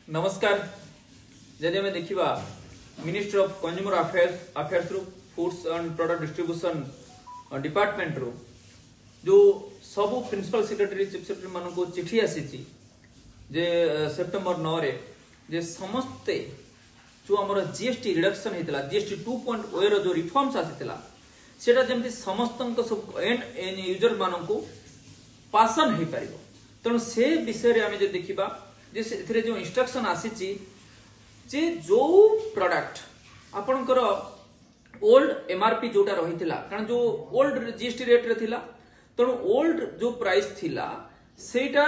नमस्कार। जदि आम देखा ministry of consumer affairs foods and product distribution department रू जो सब प्रिंसिपल सेक्रेटरी चीफ सेक्रेटरी मान को चिठी आसी जे सेप्टेम्बर 9 रे जे समस्ते जो आमर जीएसटी रिडक्शन होता जीएसटी 2.0 जो रिफॉर्म्स आसीला सेटा जमती समस्त सब एंड यूजर मान को पासन हो पार तेणु से विषय रे आमे जे देखिबा जे से जो इंस्ट्रक्शन आसी जे जो प्रोडक्ट आपणकर ओल्ड एमआरपी जोटा रही कारण जो ओल्ड जीएसटी रेट रे थिला तेणु ओल्ड जो प्राइस थिला सेटा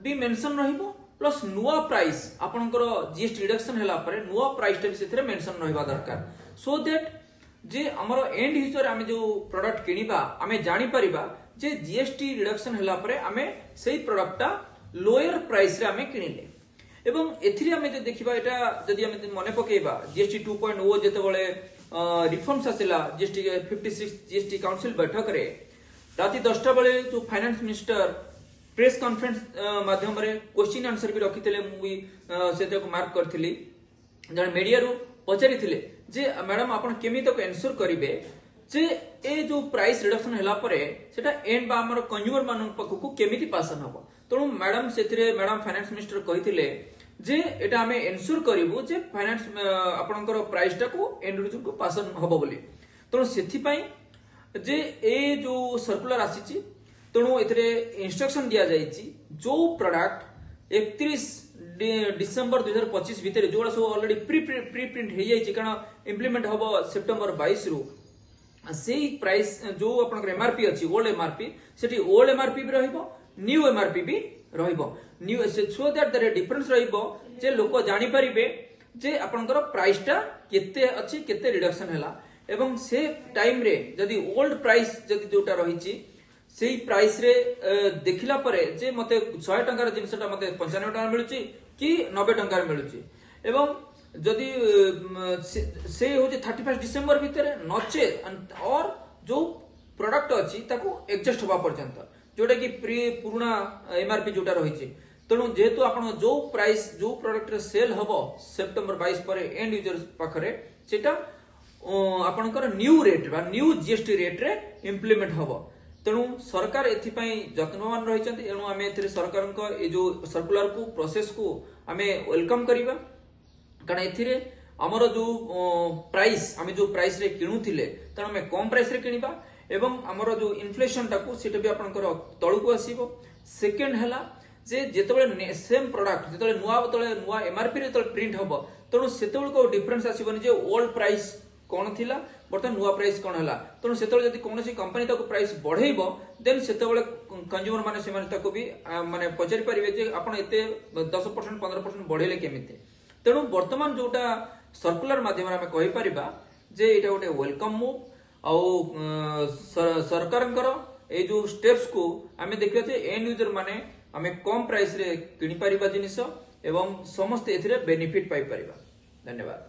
भी मेंशन रहिबो प्लस नुआ प्राइस आपणकर जीएसटी रिडक्शन होला परे नुआ प्राइस टा भी सेथरे मेंशन रहबा दरकार सो दैट जे हमर एंड यूजर आमे जो प्रोडक्ट किनिबा आमे जानि परिबा जे जीएसटी रिडक्शन होला परे आमे सेही प्रोडक्टटा लोअर प्राइस रे आमे किनिले एवं एथिरे आमे जे देखिबा एटा जदि आमे मने पकेबा जीएसटी 2.0 जेते बळे रिफॉर्म्स आसिला जीएसटी 56 जीएसटी काउंसिल बैठक रे राति 10टा बळे जो फाइनेंस मिनिस्टर प्रेस कॉन्फ्रेंस माध्यम रे क्वेश्चन आंसर भी रखिथिले मु भी सेते को मार्क करथिली जण मीडिया रो पचारिथिले जे मैडम आपण केमी तक आंसर करिवे जे ए जो प्राइस रिडक्शन होला परे सेटा एंड बा हमर कंज्यूमर मान पखकु केमिति पासन हबो तणु मैडम सेथिरे मैडम फाइनेंस मिनिस्टर कहिथिले जे एटा हमें एन्श्योर करिवु जे फाइनेंस आपनकर प्राइस टा को एंड यूजर को पासन हबो बोली तणु सेथि पई जे ए जो सर्कुलर आसीची तणु एथिरे इंस्ट्रक्शन दिया जाईची जो प्रोडक्ट 31 डिसेंबर 2025 भितर जोड़ा सब ऑलरेडी प्री प्रिंट हो जाइए कारण इम्प्लीमेंट हम सेप्टेम्बर 22 रु से प्राइस जो आपन एमआरपी अच्छी ओल्ड एमआरपी सेठी ओल्ड एमआरपी भी रहिबो न्यू एमआरपी भी रहिबो new so that there difference रहिबो जे लोक जानि परिबे जे आपनकर प्राइस टा केते अछि केते रिडक्शन हैला एवं से टाइम रे जदी ओल्ड प्राइस जदी जोटा रहिछि सेही प्राइस रे देखिला परे जे मते 100 टंकार जिनसटा मते 95 टंका मिलुछि कि 90 टंका मिलुछि एवं जदि से होजे 31 डिसेंबर भितर नचे और जो प्रोडक्ट अछि ताको एडजस्ट होबा पर्यंत जोटा कि पुराना एमआरपी जोटा रहिछि तेणु जेहेतु आपण जो प्राइस जो प्रोडक्ट रे सेल हबो सेप्टेम्बर 22 पर एंड यूजर पाखरे सेटा आपणकर न्यू रेट बा न्यू जीएसटी रेट रे इंप्लीमेंट हबो तेणु सरकार एथिपाई यत्नवान रहिछन्ति एणु आमे एथिरे सरकारक ए जो सर्कुलर को प्रोसेस को आमे वेलकम करिबा कारण एथिरे हमर जो प्राइस आमे जो प्राइस रे किणुथिले तेणु आमे कम प्राइस रे किनिबा एवं हमर जो इन्फ्लेशन टाको सेटा भी आपनकर तळुको आसीबो सेकंड हला जे जेतबेले सेम प्रोडक्ट जेतबेले नुआ एमआरपी रे प्रिंट हबो तेणु सेतबेले को डिफरेंस आसीबनी जे ओल्ड प्राइस कौन थिला बर्तमान नुआ प्राइस कौन हला तेणु सेतबेले जदि कोनोसी कंपनी ताको प्राइस बढ़ेइबो देन सेतबेले कंज्यूमर माने सेमाने ताको भी माने पचारि परिबे जे आपण एते 10% 15% बढ़ेले केमिते तेणु वर्तमान जोटा सर्कुलर माध्यम आमे कहि परिबा जे एटा गोटे वेलकम मूव आउ सरकारंकर ए जो स्टेप्स को आमे देखियो जे एंड यूजर माने आमे कम प्राइस रे किनि परिबा जिनिस एवं समस्त एथिरे बेनिफिट पाई परिबा। धन्यवाद।